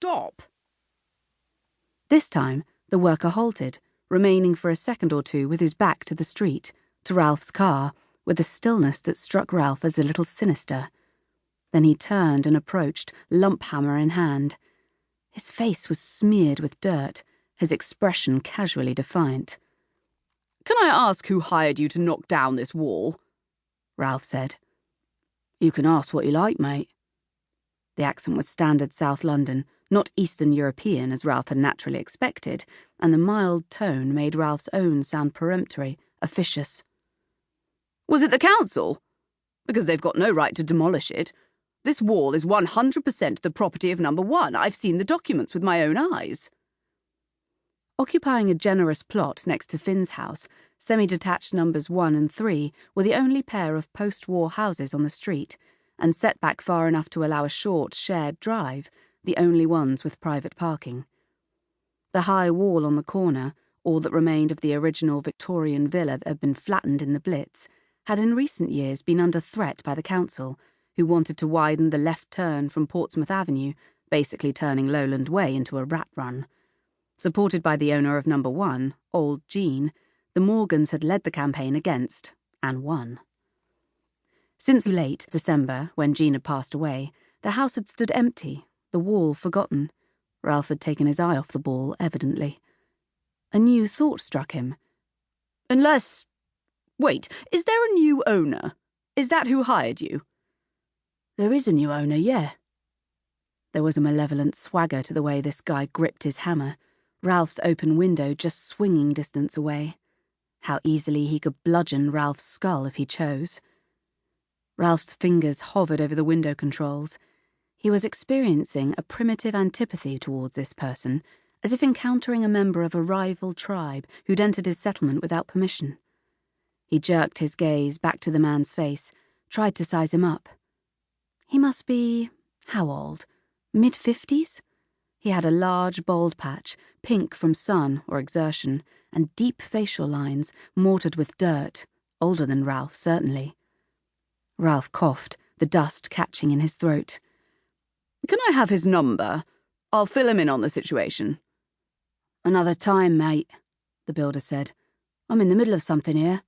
stop?" This time, the worker halted, remaining for a second or two with his back to the street, to Ralph's car, with a stillness that struck Ralph as a little sinister. Then he turned and approached, lump hammer in hand. His face was smeared with dirt, his expression casually defiant. "Can I ask who hired you to knock down this wall?" Ralph said. "You can ask what you like, mate." The accent was standard South London, not Eastern European as Ralph had naturally expected, and the mild tone made Ralph's own sound peremptory, officious. "Was it the council? Because they've got no right to demolish it. This wall is 100% the property of number 1. I've seen the documents with my own eyes." Occupying a generous plot next to Finn's house, semi-detached numbers 1 and 3 were the only pair of post-war houses on the street, and set back far enough to allow a short, shared drive, the only ones with private parking. The high wall on the corner, all that remained of the original Victorian villa that had been flattened in the Blitz, had in recent years been under threat by the council, who wanted to widen the left turn from Portsmouth Avenue, basically turning Lowland Way into a rat run. Supported by the owner of number 1, Old Jean, the Morgans had led the campaign against, and won. Since late December, when Jean had passed away, the house had stood empty, the wall forgotten. Ralph had taken his eye off the ball, evidently. A new thought struck him. Unless... Wait, is there a new owner? Is that who hired you? There is a new owner, yeah. There was a malevolent swagger to the way this guy gripped his hammer, Ralph's open window just swinging distance away. How easily he could bludgeon Ralph's skull if he chose. Ralph's fingers hovered over the window controls. He was experiencing a primitive antipathy towards this person, as if encountering a member of a rival tribe who'd entered his settlement without permission. He jerked his gaze back to the man's face, tried to size him up. He must be, how old? Mid-50s? He had a large bald patch, pink from sun or exertion, and deep facial lines, mortared with dirt, older than Ralph, certainly. Ralph coughed, the dust catching in his throat. "Can I have his number? I'll fill him in on the situation." "Another time, mate," the builder said. "I'm in the middle of something here."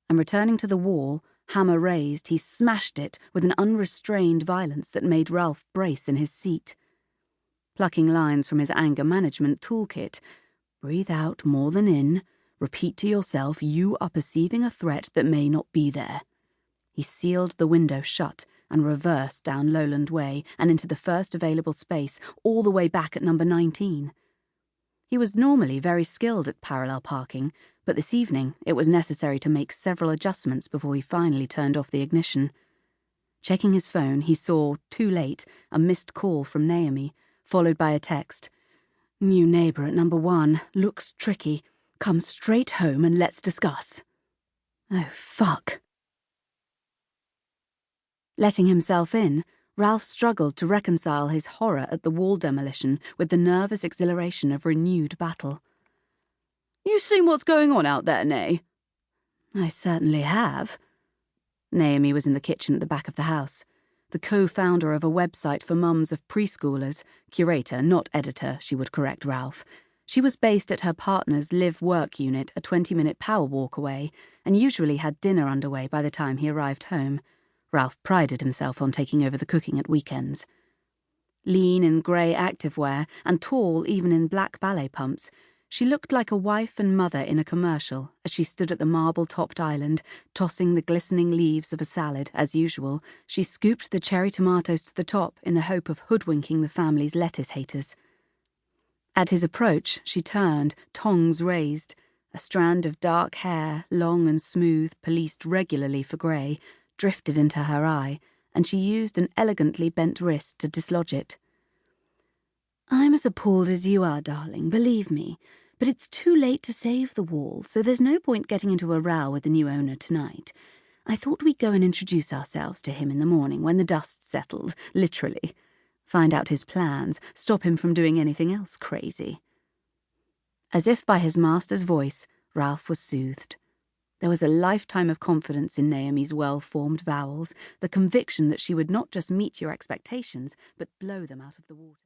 And returning to the wall, hammer raised, he smashed it with an unrestrained violence that made Ralph brace in his seat. Plucking lines from his anger management toolkit, breathe out more than in, repeat to yourself you are perceiving a threat that may not be there. He sealed the window shut and reversed down Lowland Way and into the first available space, all the way back at number 19. He was normally very skilled at parallel parking, but this evening it was necessary to make several adjustments before he finally turned off the ignition. Checking his phone, he saw, too late, a missed call from Naomi, followed by a text. "New neighbour at number 1, looks tricky. Come straight home and let's discuss." Oh, fuck. Letting himself in, Ralph struggled to reconcile his horror at the wall demolition with the nervous exhilaration of renewed battle. "You seen what's going on out there, Nay?" "I certainly have." Naomi was in the kitchen at the back of the house, the co-founder of a website for mums of preschoolers, curator, not editor, she would correct Ralph. She was based at her partner's live-work unit a 20-minute power walk away, and usually had dinner underway by the time he arrived home. Ralph prided himself on taking over the cooking at weekends. Lean in grey activewear and tall even in black ballet pumps, she looked like a wife and mother in a commercial as she stood at the marble-topped island, tossing the glistening leaves of a salad. As usual, she scooped the cherry tomatoes to the top in the hope of hoodwinking the family's lettuce haters. At his approach, she turned, tongs raised. A strand of dark hair, long and smooth, policed regularly for grey, drifted into her eye, and she used an elegantly bent wrist to dislodge it. "I'm as appalled as you are, darling, believe me, but it's too late to save the wall, so there's no point getting into a row with the new owner tonight. I thought we'd go and introduce ourselves to him in the morning when the dust settled, literally. Find out his plans, stop him from doing anything else crazy." As if by his master's voice, Ralph was soothed. There was a lifetime of confidence in Naomi's well-formed vowels, the conviction that she would not just meet your expectations, but blow them out of the water.